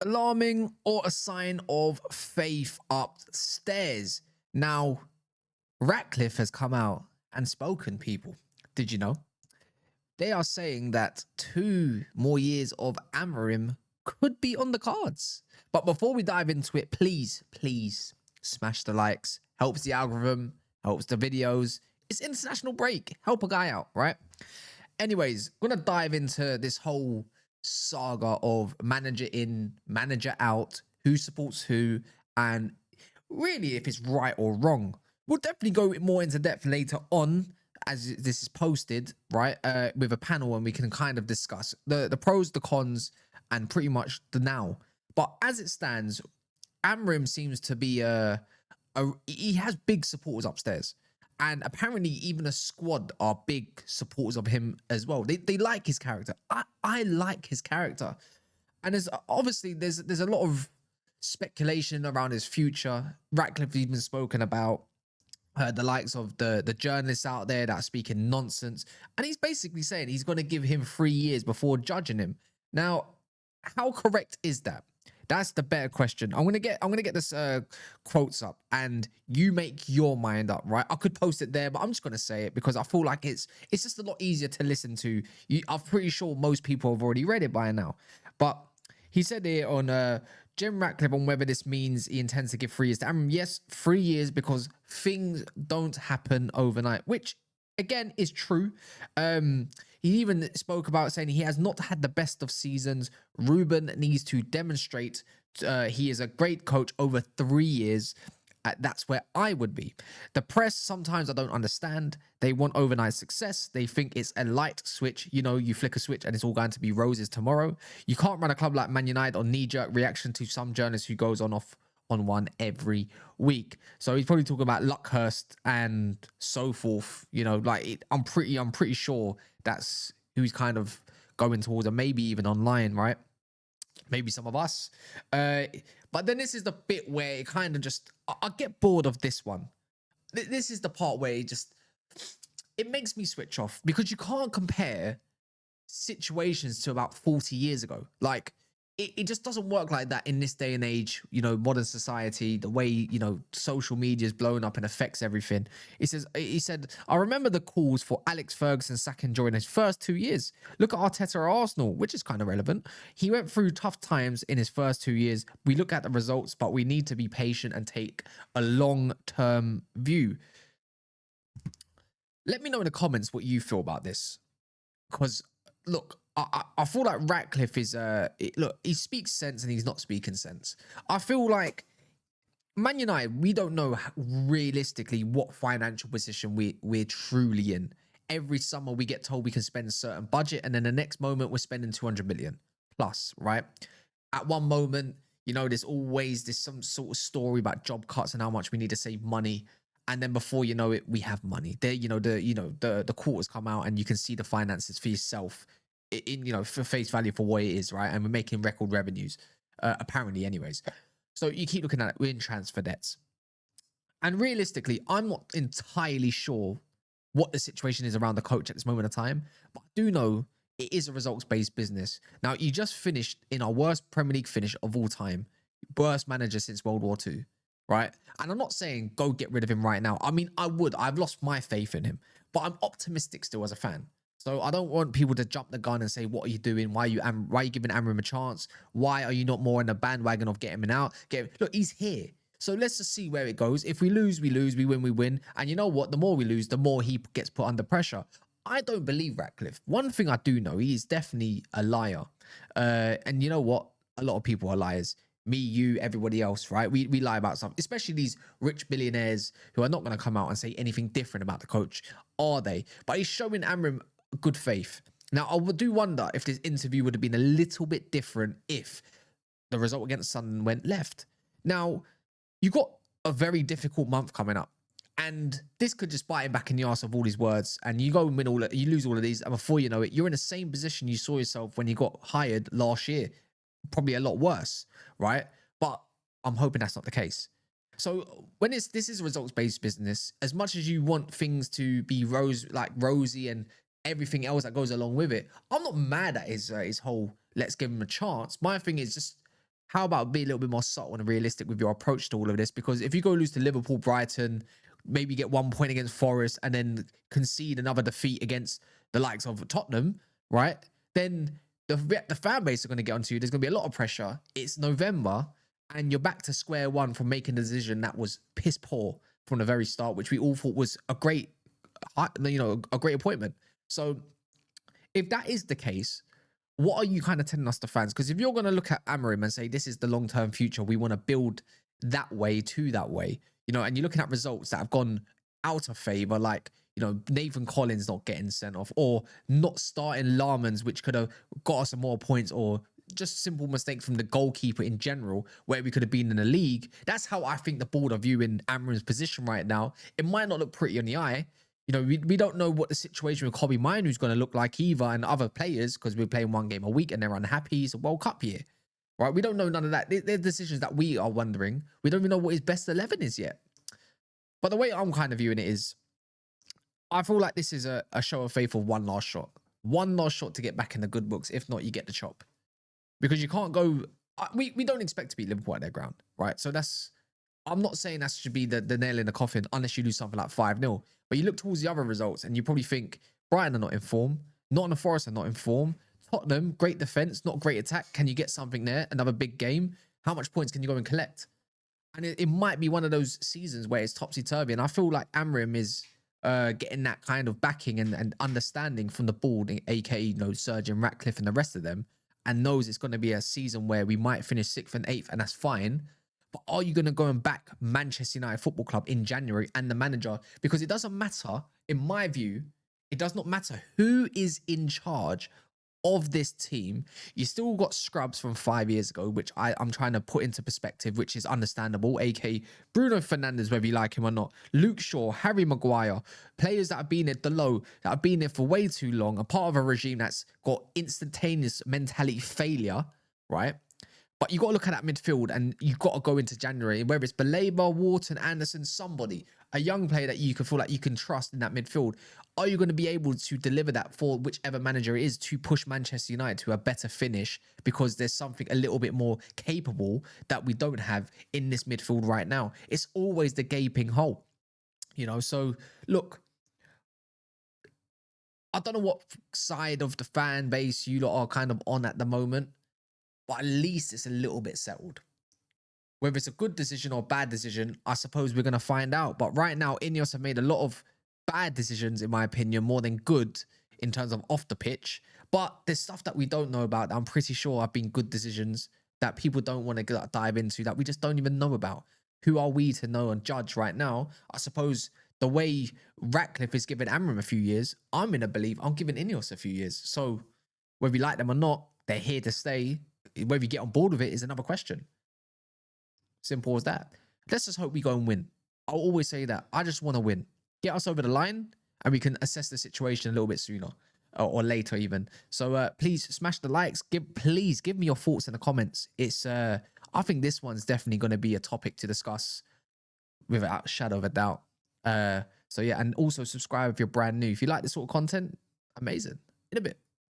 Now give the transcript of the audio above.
alarming or a sign of faith upstairs? Now, Ratcliffe has come out and spoken, people. Did you know? They are saying that 2 more years of Amorim could be on the cards. But before we dive into it, please smash the likes. Helps the algorithm, helps the videos. It's international break. Help a guy out, right? Anyways, gonna dive into this whole saga of manager in, manager out, who supports who, and really if it's right or wrong. We'll definitely go more into depth later on as this is posted, right? With a panel, and we can kind of discuss the pros, the cons, and pretty much the now. But as it stands, Amrim seems to be he has big supporters upstairs. And apparently even a squad are big supporters of him as well. They like his character. I like his character. And there's obviously there's a lot of speculation around his future. Ratcliffe even spoken about the likes of the journalists out there that are speaking nonsense. And he's basically saying he's going to give him 3 years before judging him. Now, how correct is that? That's the better question. I'm gonna get this quotes up, and you make your mind up, right? I could post it there, but I'm just gonna say it because I feel like it's just a lot easier to listen to. I'm pretty sure most people have already read it by now. But he said here on Jim Ratcliffe on whether this means he intends to give 3 years to Amram. Yes, 3 years because things don't happen overnight, which again is true. He even spoke about saying he has not had the best of seasons. Ruben needs to demonstrate he is a great coach over 3 years. That's where I would be. The press, sometimes I don't understand. They want overnight success. They think it's a light switch. You know, you flick a switch and it's all going to be roses tomorrow. You can't run a club like Man Utd on knee-jerk reaction to some journalist who goes on off on one every week. So he's probably talking about Luckhurst and so forth. You know, like I'm pretty sure that's who he's kind of going towards, and maybe even online, right? Maybe some of us. But then this is the bit where it kind of just, I get bored of this one. This is the part where it makes me switch off, because you can't compare situations to about 40 years ago. Like, it just doesn't work like that in this day and age, you know, modern society, the way, you know, social media is blown up and affects everything. He said, I remember the calls for Alex Ferguson sacking during his first 2 years. Look at Arteta at Arsenal, which is kind of relevant. He went through tough times in his first 2 years. We look at the results, but we need to be patient and take a long-term view. Let me know in the comments what you feel about this. Because, look, I feel like Ratcliffe is look, he speaks sense and he's not speaking sense. I feel like Man United, we don't know realistically what financial position we're truly in. Every summer we get told we can spend a certain budget, and then the next moment we're spending 200 million plus, right? At one moment, you know, there's always this some sort of story about job cuts and how much we need to save money. And then before you know it, we have money. There, the quarters come out and you can see the finances for yourself in, you know, for face value for what it is, right? And we're making record revenues, apparently, anyways. So you keep looking at it, we're in transfer debts. And realistically, I'm not entirely sure what the situation is around the coach at this moment of time, but I do know it is a results-based business. Now, you just finished in our worst Premier League finish of all time, worst manager since World War II, right? And I'm not saying go get rid of him right now. I mean, I would. I've lost my faith in him, but I'm optimistic still as a fan. So I don't want people to jump the gun and say, what are you doing? Why are you giving Amorim a chance? Why are you not more in the bandwagon of getting him out? Look, he's here. So let's just see where it goes. If we lose, we lose. We win, we win. And you know what? The more we lose, the more he gets put under pressure. I don't believe Ratcliffe. One thing I do know, he is definitely a liar. And you know what? A lot of people are liars. Me, you, everybody else, right? We lie about something, especially these rich billionaires who are not going to come out and say anything different about the coach, are they? But he's showing Amorim good faith. Now, I do wonder if this interview would have been a little bit different if the result against Sunderland went left. Now, you got a very difficult month coming up, and this could just bite him back in the arse of all his words, and you go and win you lose all of these, and before you know it, you're in the same position you saw yourself when you got hired last year, probably a lot worse, right? But I'm hoping that's not the case. So when this is a results-based business, as much as you want things to be rosy and everything else that goes along with it, I'm not mad at his whole let's give him a chance. My thing is just how about be a little bit more subtle and realistic with your approach to all of this? Because if you go lose to Liverpool, Brighton, maybe get 1 point against Forest, and then concede another defeat against the likes of Tottenham, right? Then the fan base are going to get onto you. There's going to be a lot of pressure. It's November, and you're back to square one from making a decision that was piss poor from the very start, which we all thought was a great, a great appointment. So if that is the case, what are you kind of telling us, the fans? Because if you're going to look at Amorim and say this is the long-term future, we want to build that way to that way, and you're looking at results that have gone out of favor, like, Nathan Collins not getting sent off, or not starting Larmans, which could have got us some more points, or just simple mistakes from the goalkeeper in general, where we could have been in the league. That's how I think the board are viewing Amorim's position right now. It might not look pretty on the eye. We don't know what the situation with Kobe Mainoo's going to look like either, and other players, because we're playing one game a week and they're unhappy. It's a World Cup year, right? We don't know none of that. They're decisions that we are wondering. We don't even know what his best 11 is yet. But the way I'm kind of viewing it is, I feel like this is a show of faith of one last shot. One last shot to get back in the good books. If not, you get the chop. Because you can't go... We don't expect to beat Liverpool at their ground, right? So I'm not saying that should be the nail in the coffin unless you do something like 5-0. But you look towards the other results and you probably think Brighton are not in form. Nottingham Forest are not in form. Tottenham, great defence, not great attack. Can you get something there? Another big game. How much points can you go and collect? And it might be one of those seasons where it's topsy-turvy. And I feel like Amorim is getting that kind of backing and understanding from the board, aka Sergeant Ratcliffe and the rest of them, and knows it's going to be a season where we might finish 6th and 8th, and that's fine. But are you going to go and back Manchester United Football Club in January and the manager? Because it doesn't matter, in my view, it does not matter who is in charge of this team. You still got scrubs from 5 years ago, which I'm trying to put into perspective, which is understandable, aka Bruno Fernandes, whether you like him or not, Luke Shaw, Harry Maguire, players that have been at the low, that have been there for way too long, a part of a regime that's got instantaneous mentality failure, right? But you got to look at that midfield, and you've got to go into January, whether it's Baleba, Wharton, Anderson, somebody, a young player that you can feel like you can trust in that midfield. Are you going to be able to deliver that for whichever manager it is to push Manchester United to a better finish, because there's something a little bit more capable that we don't have in this midfield right now? It's always the gaping hole, So look, I don't know what side of the fan base you lot are kind of on at the moment, but at least it's a little bit settled. Whether it's a good decision or bad decision, I suppose we're going to find out. But right now, Ineos have made a lot of bad decisions, in my opinion, more than good in terms of off the pitch. But there's stuff that we don't know about that I'm pretty sure have been good decisions that people don't want to dive into, that we just don't even know about. Who are we to know and judge right now? I suppose the way Ratcliffe is giving Amorim a few years, I'm in a belief I'm giving Ineos a few years. So whether you like them or not, they're here to stay. Whether you get on board with it is another question. Simple as that. Let's just hope we go and win. I'll always say that. I just want to win. Get us over the line, and we can assess the situation a little bit sooner or later even. So please smash the likes. Please give me your thoughts in the comments. I think this one's definitely going to be a topic to discuss without a shadow of a doubt. So yeah, and also subscribe if you're brand new. If you like this sort of content, amazing. In a bit.